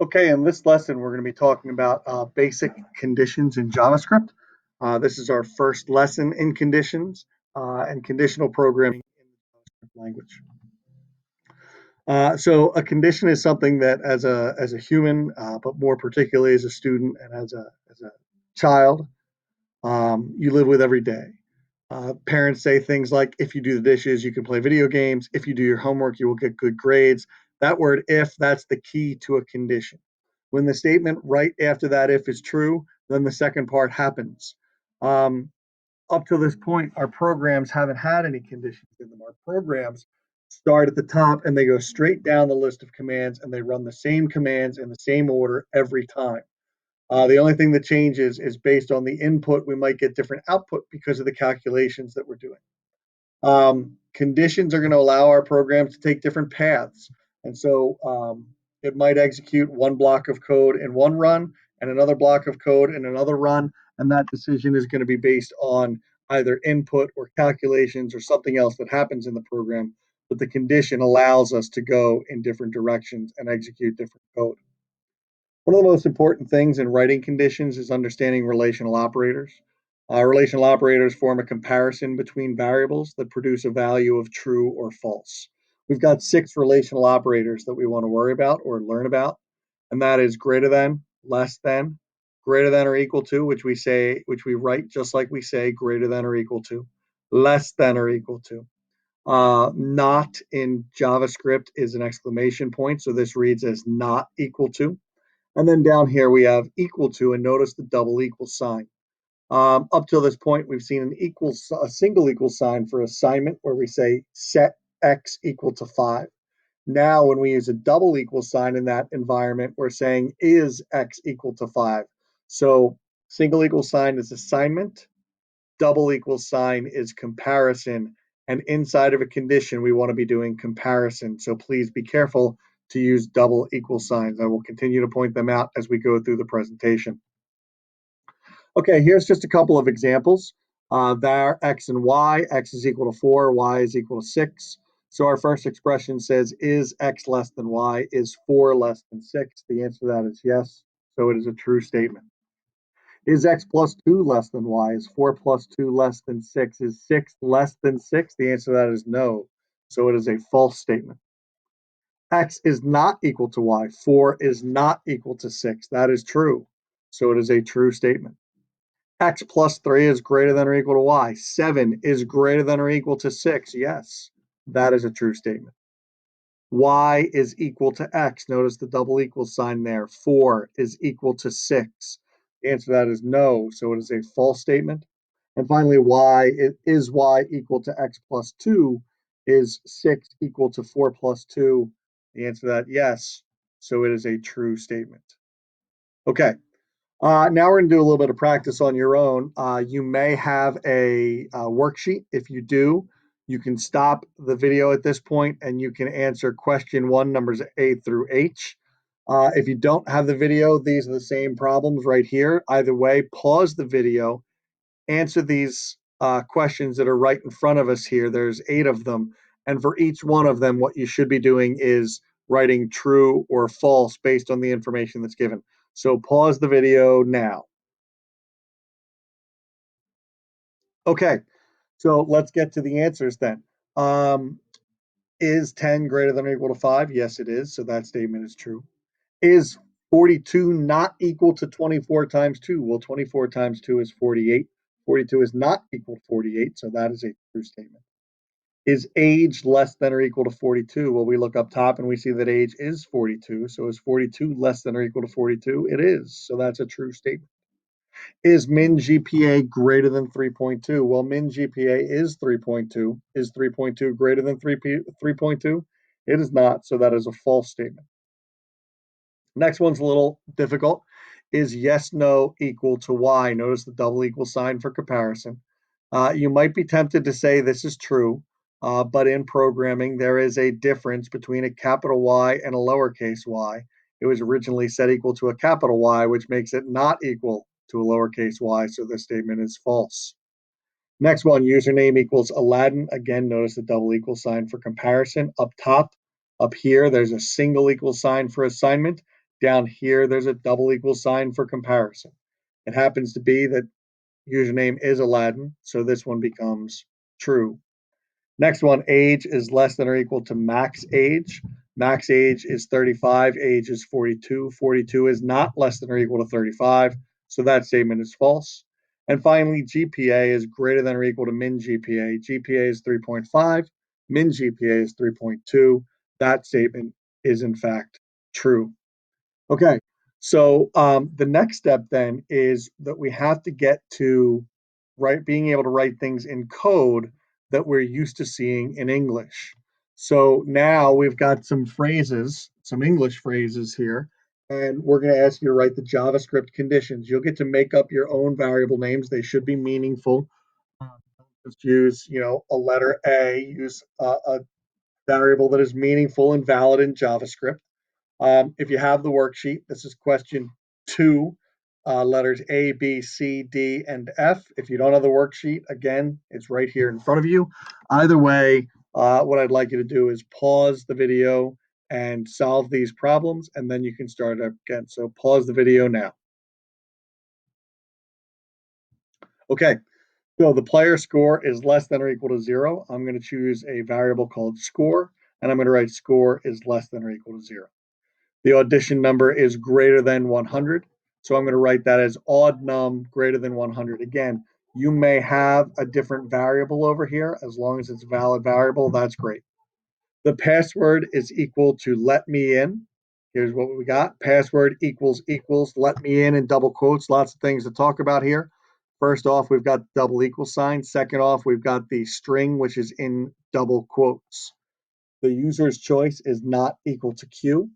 Okay, in this lesson, we're going to be talking about basic conditions in JavaScript. This is our first lesson in conditions and conditional programming in the JavaScript language. So a condition is something that as a human, but more particularly as a student and as a child, you live with every day. Parents say things like, if you do the dishes, you can play video games. If you do your homework, you will get good grades. That word if, that's the key to a condition. When the statement right after that if is true, then the second part happens. Um, Up to this point, our programs haven't had any conditions in them. Our programs start at the top and they go straight down the list of commands and they run the same commands in the same order every time. The only thing that changes is based on the input, we might get different output because of the calculations that we're doing. Conditions are going to allow our programs to take different paths. And so it might execute one block of code in one run and another block of code in another run. And that decision is going to be based on either input or calculations or something else that happens in the program. But the condition allows us to go in different directions and execute different code. One of the most important things in writing conditions is understanding relational operators. Relational operators form a comparison between variables that produce a value of true or false. We've got 6 relational operators that we want to worry about or learn about, and that is greater than, less than, greater than or equal to, which we write just like we say greater than or equal to, less than or equal to. Not in JavaScript is an exclamation point, so this reads as not equal to. And then down here we have equal to, and notice the double equal sign. Up till this point, we've seen a single equal sign for assignment where we say set x equal to 5. Now, when we use a double equal sign in that environment, we're saying is x equal to 5. So single equal sign is assignment, double equal sign is comparison. And inside of a condition, we want to be doing comparison. So please be careful to use double equal signs. I will continue to point them out as we go through the presentation. Okay, here's just a couple of examples. Var x and y, x is equal to 4, y is equal to 6. So our first expression says, is x less than y? Is 4 less than 6? The answer to that is yes. So it is a true statement. Is x plus 2 less than y? Is 4 plus 2 less than 6? Is 6 less than 6? The answer to that is no. So it is a false statement. X is not equal to y. 4 is not equal to 6. That is true. So it is a true statement. X plus 3 is greater than or equal to y. 7 is greater than or equal to 6. Yes, that is a true statement. Y is equal to x. Notice the double equal sign there. 4 is equal to 6. The answer to that is no, so it is a false statement. And finally, is y equal to x plus 2? Is 6 equal to 4 plus 2? The answer to that, yes, so it is a true statement. Okay, now we're going to do a little bit of practice on your own. You may have a worksheet. If you do, you can stop the video at this point and you can answer question 1, numbers A through H. If you don't have the video, these are the same problems right here. Either way, pause the video, answer these questions that are right in front of us here. There's 8 of them. And for each one of them, what you should be doing is writing true or false based on the information that's given. So pause the video now. Okay, so let's get to the answers then. Is 10 greater than or equal to 5? Yes, it is. So that statement is true. Is 42 not equal to 24 times 2? Well, 24 times 2 is 48. 42 is not equal to 48, so that is a true statement. Is age less than or equal to 42? Well, we look up top and we see that age is 42. So is 42 less than or equal to 42? It is. So that's a true statement. Is min GPA greater than 3.2? Well, min GPA is 3.2. Is 3.2 greater than 3.2? It is not, so that is a false statement. Next one's a little difficult. Is yes, no equal to y? Notice the double equal sign for comparison. You might be tempted to say this is true, but in programming, there is a difference between a capital Y and a lowercase y. It was originally set equal to a capital Y, which makes it not equal to a lowercase y, so this statement is false. Next one, username equals Aladdin. Again, notice the double equal sign for comparison. Up top, up here, there's a single equal sign for assignment. Down here, there's a double equal sign for comparison. It happens to be that username is Aladdin, so this one becomes true. Next one, age is less than or equal to max age. Max age is 35, age is 42. 42 is not less than or equal to 35, so that statement is false. And finally, GPA is greater than or equal to min GPA. GPA is 3.5, min GPA is 3.2. That statement is in fact true. Okay, so the next step then is that we have to get to being able to write things in code that we're used to seeing in English. So now we've got some phrases, some English phrases here, and we're going to ask you to write the JavaScript conditions. You'll get to make up your own variable names. They should be meaningful. Just use, a letter A. Use a variable that is meaningful and valid in JavaScript. If you have the worksheet, this is question 2, letters A, B, C, D, and F. If you don't have the worksheet, again, it's right here in front of you. Either way, what I'd like you to do is pause the video and solve these problems, and then you can start up again. So pause the video now. Okay, so the player score is less than or equal to 0. I'm going to choose a variable called score, and I'm going to write score is less than or equal to 0. The audition number is greater than 100. So I'm going to write that as odd num greater than 100. Again, you may have a different variable over here. As long as it's a valid variable, that's great. The password is equal to let me in. Here's what we got. Password equals let me in double quotes. Lots of things to talk about here. First off, we've got double equal sign. Second off, we've got the string, which is in double quotes. The user's choice is not equal to Q.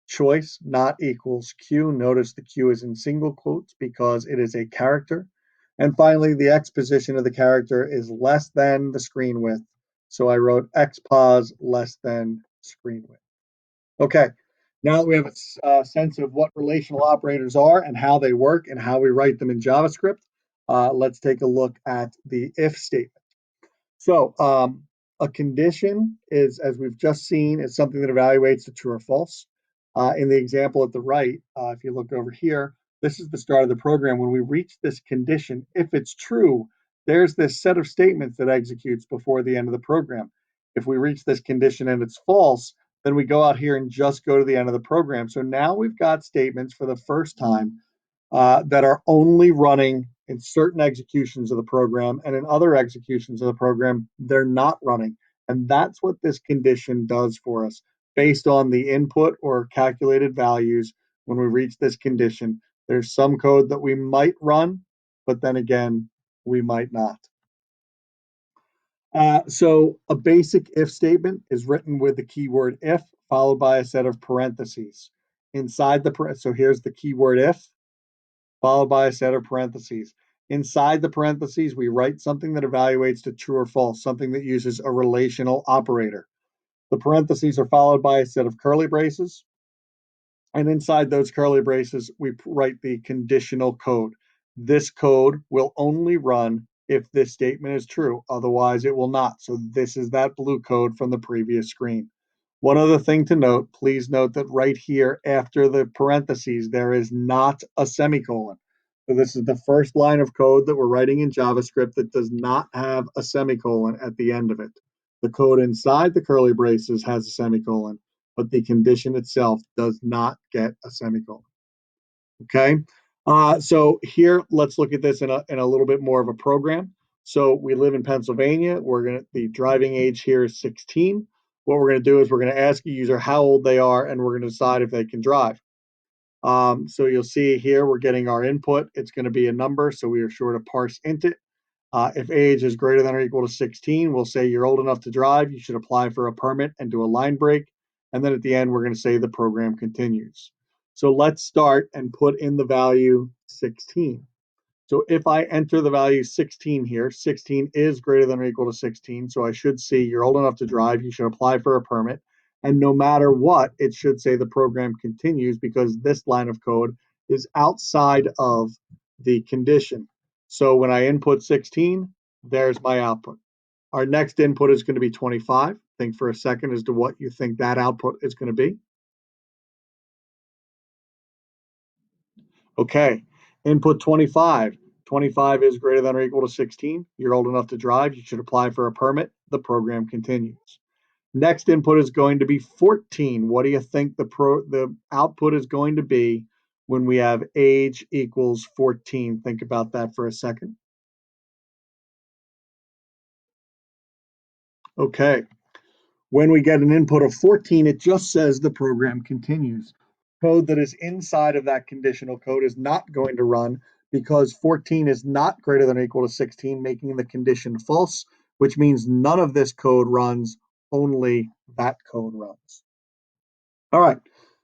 Choice not equals Q. Notice the Q is in single quotes because it is a character. And finally, the X position of the character is less than the screen width. So I wrote XPOS less than screen width. Okay, now that we have a sense of what relational operators are and how they work and how we write them in JavaScript, let's take a look at the if statement. So a condition is, as we've just seen, is something that evaluates the true or false. In the example at the right, if you look over here, this is the start of the program. When we reach this condition, if it's true, there's this set of statements that executes before the end of the program. If we reach this condition and it's false, then we go out here and just go to the end of the program. So now we've got statements for the first time that are only running in certain executions of the program, and in other executions of the program, they're not running. And that's what this condition does for us. Based on the input or calculated values, when we reach this condition, there's some code that we might run, but then again, we might not. So a basic if statement is written with the keyword if followed by a set of parentheses. Inside so here's the keyword if followed by a set of parentheses. Inside the parentheses, we write something that evaluates to true or false, something that uses a relational operator. The parentheses are followed by a set of curly braces. And inside those curly braces, we write the conditional code. This code will only run if this statement is true. Otherwise, it will not. So this is that blue code from the previous screen. One other thing to note, please note that right here after the parentheses, there is not a semicolon. So this is the first line of code that we're writing in JavaScript that does not have a semicolon at the end of it. The code inside the curly braces has a semicolon, but the condition itself does not get a semicolon. Okay, so here let's look at this in a little bit more of a program. So we live in Pennsylvania. The driving age here is 16. What we're going to do is we're going to ask a user how old they are, and we're going to decide if they can drive. So you'll see here we're getting our input. It's going to be a number, so we are sure to parse int it. If age is greater than or equal to 16, we'll say you're old enough to drive. You should apply for a permit and do a line break. And then at the end, we're going to say the program continues. So let's start and put in the value 16. So if I enter the value 16 here, 16 is greater than or equal to 16. So I should see you're old enough to drive. You should apply for a permit. And no matter what, it should say the program continues because this line of code is outside of the condition. So when I input 16, there's my output. Our next input is going to be 25. Think for a second as to what you think that output is going to be. Okay, input 25. 25 is greater than or equal to 16. You're old enough to drive. You should apply for a permit. The program continues. Next input is going to be 14. What do you think the output is going to be when we have age equals 14? Think about that for a second. Okay. When we get an input of 14, it just says the program continues. Code that is inside of that conditional code is not going to run because 14 is not greater than or equal to 16, making the condition false, which means none of this code runs, only that code runs. All right,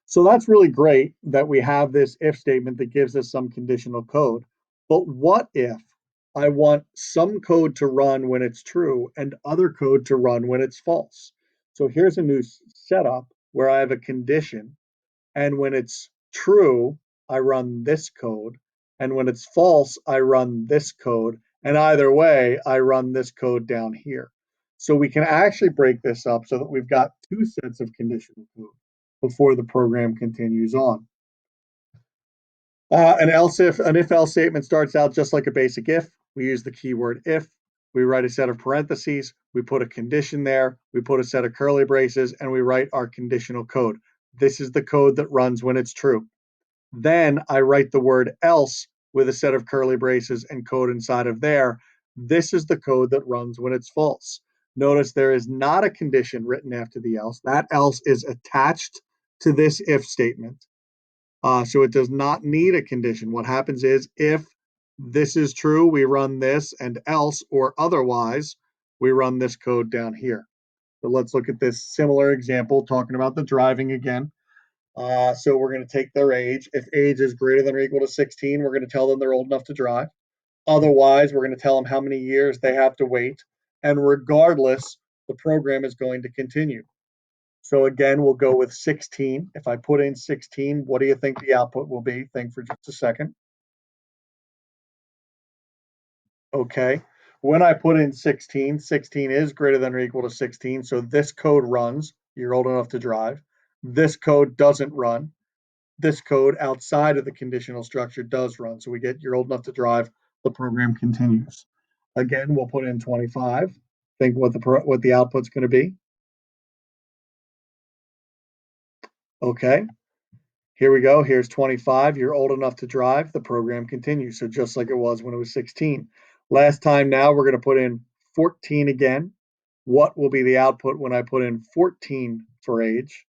so that's really great that we have this if statement that gives us some conditional code. But what if I want some code to run when it's true and other code to run when it's false? So here's a new setup where I have a condition, and when it's true, I run this code, and when it's false, I run this code, and either way, I run this code down here. So we can actually break this up so that we've got two sets of conditional code before the program continues on. An if-else statement starts out just like a basic if. We use the keyword if. We write a set of parentheses. We put a condition there. We put a set of curly braces, and we write our conditional code. This is the code that runs when it's true. Then I write the word else with a set of curly braces and code inside of there. This is the code that runs when it's false. Notice there is not a condition written after the else. That else is attached to this if statement. So it does not need a condition. What happens is if this is true, we run this, and else or otherwise, we run this code down here. So let's look at this similar example, talking about the driving again. So we're going to take their age. If age is greater than or equal to 16, we're going to tell them they're old enough to drive. Otherwise, we're going to tell them how many years they have to wait. And regardless, the program is going to continue. So again, we'll go with 16. If I put in 16, what do you think the output will be? Think for just a second. Okay. When I put in 16, 16 is greater than or equal to 16. So this code runs. You're old enough to drive. This code doesn't run. This code outside of the conditional structure does run. So we get you're old enough to drive. The program continues. Again, we'll put in 25. Think what the output's going to be. Okay. Here we go. Here's 25. You're old enough to drive. The program continues. So just like it was when it was 16. Last time now, we're going to put in 14 again. What will be the output when I put in 14 for age?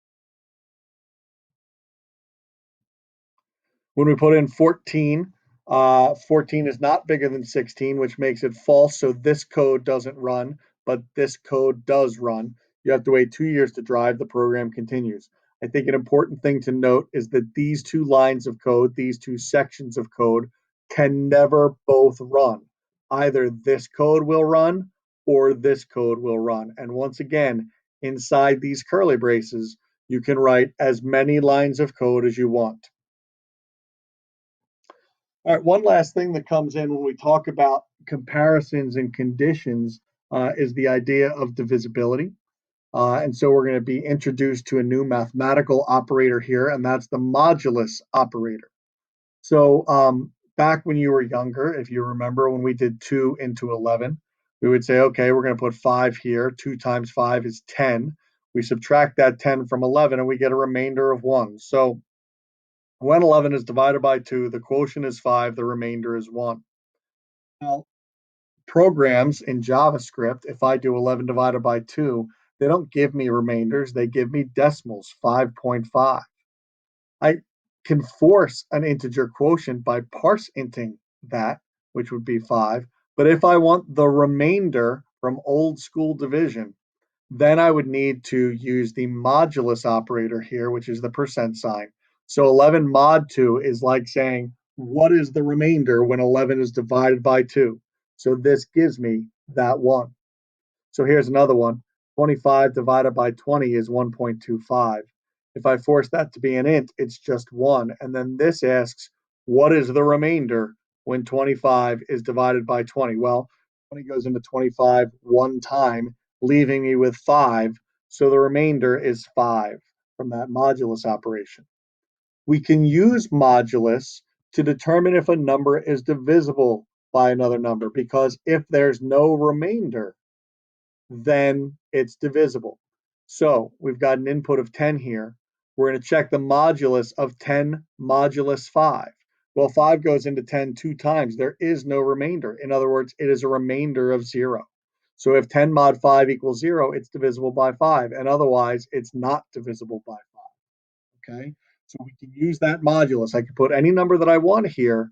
When we put in 14, 14 is not bigger than 16, which makes it false. So this code doesn't run, but this code does run. You have to wait 2 years to drive. The program continues. I think an important thing to note is that these two lines of code, these two sections of code, can never both run. Either this code will run or this code will run. And once again, inside these curly braces, you can write as many lines of code as you want. All right, one last thing that comes in when we talk about comparisons and conditions is the idea of divisibility. And so we're going to be introduced to a new mathematical operator here, and that's the modulus operator. So back when you were younger, if you remember when we did 2 into 11, we would say, okay, we're going to put 5 here. 2 times 5 is 10. We subtract that 10 from 11, and we get a remainder of 1. So when 11 is divided by 2, the quotient is 5, the remainder is 1. Now, programs in JavaScript, if I do 11 divided by 2, they don't give me remainders, they give me decimals, 5.5. I can force an integer quotient by parse inting that, which would be 5. But if I want the remainder from old school division, then I would need to use the modulus operator here, which is the percent sign. So 11 mod 2 is like saying, what is the remainder when 11 is divided by 2? So this gives me that 1. So here's another one. 25 divided by 20 is 1.25. If I force that to be an int, it's just 1. And then this asks, what is the remainder when 25 is divided by 20? Well, 20 goes into 25 one time, leaving me with 5. So the remainder is 5 from that modulus operation. We can use modulus to determine if a number is divisible by another number, because if there's no remainder, then it's divisible. So we've got an input of 10 here. We're going to check the modulus of 10 modulus 5. Well, 5 goes into 10 two times. There is no remainder. In other words, it is a remainder of 0. So if 10 mod 5 equals 0, it's divisible by 5, and otherwise it's not divisible by 5. Okay? So we can use that modulus. I can put any number that I want here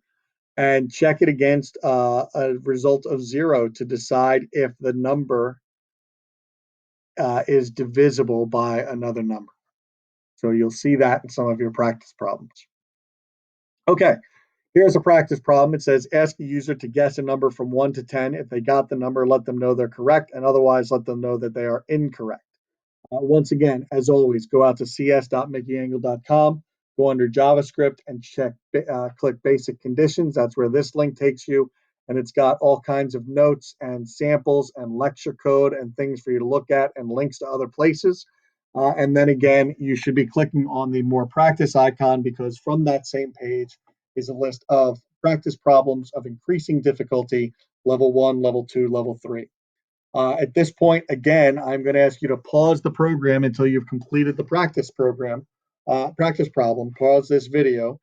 and check it against a result of 0 to decide if the number is divisible by another number. So you'll see that in some of your practice problems. Okay, here's a practice problem. It says ask a user to guess a number from 1 to 10. If they got the number, let them know they're correct, and otherwise let them know that they are incorrect. Once again, as always, go out to cs.mickeyengel.com, go under JavaScript and click basic conditions. That's where this link takes you. And it's got all kinds of notes and samples and lecture code and things for you to look at and links to other places. And then again, you should be clicking on the more practice icon, because from that same page is a list of practice problems of increasing difficulty, level 1, level 2, level 3. At this point, again, I'm going to ask you to pause the program until you've completed the practice problem. Pause this video,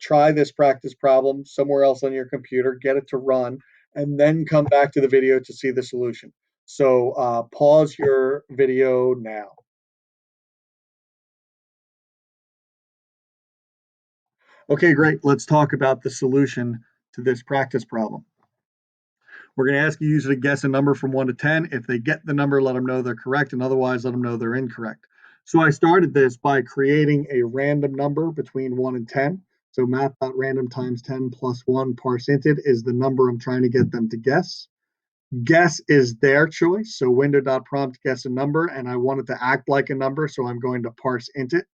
try this practice problem somewhere else on your computer, get it to run, and then come back to the video to see the solution. So pause your video now. Okay, great. Let's talk about the solution to this practice problem. We're going to ask a user to guess a number from 1 to 10. If they get the number, let them know they're correct, and otherwise let them know they're incorrect. So I started this by creating a random number between 1 and 10. So math.random times 10 plus 1 parse inted is the number I'm trying to get them to guess. Guess is their choice. So window.prompt guess a number, and I want it to act like a number, so I'm going to parse int it.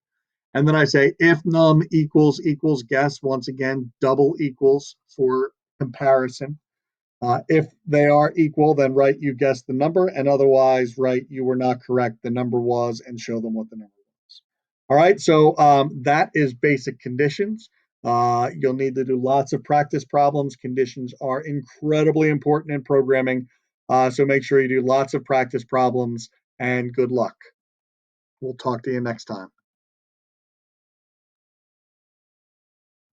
And then I say if num equals guess, once again, double equals for comparison. If they are equal, then write you guessed the number, and otherwise write you were not correct, the number was, and show them what the number was. All right, so that is basic conditions. You'll need to do lots of practice problems. Conditions are incredibly important in programming, so make sure you do lots of practice problems, and good luck. We'll talk to you next time.